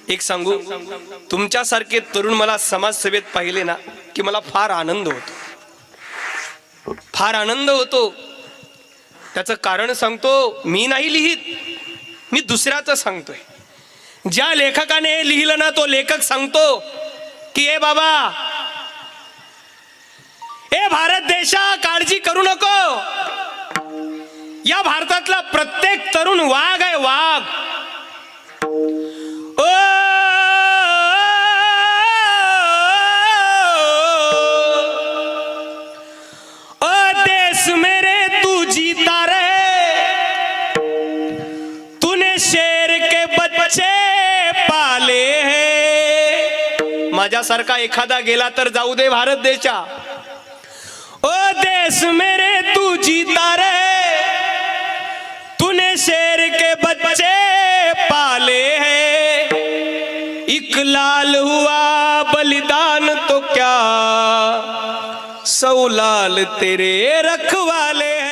एक सांगू, तुमच्यासारखे तरुण मला समाजसेवेत पाहिले ना की मला फार आनंद होतो, फार आनंद होतो। त्याचं कारण सांगतो, मी नाही लिहित, मी दुसऱ्याचं सांगतोय। ज्या लेखकाने हे लिहिलं ना तो लेखक सांगतो की ए बाबा, ए भारत देशा, काळजी करू नको, या भारतातला प्रत्येक तरुण वाघ आहे, वाघ। ओ देश मेरे तू जीता रहे, तूने शेर के बच्चे पाले हैं। माझ्यासारखा एखादा गेला तर जाऊ दे भारत देशा। ओ देश मेरे तू जीता रहे, तूने शेर के बच्चे पाले हैं। एक लाल हुआ बलिदान तो क्या, 100 लाल तेरे रखवाले हैं।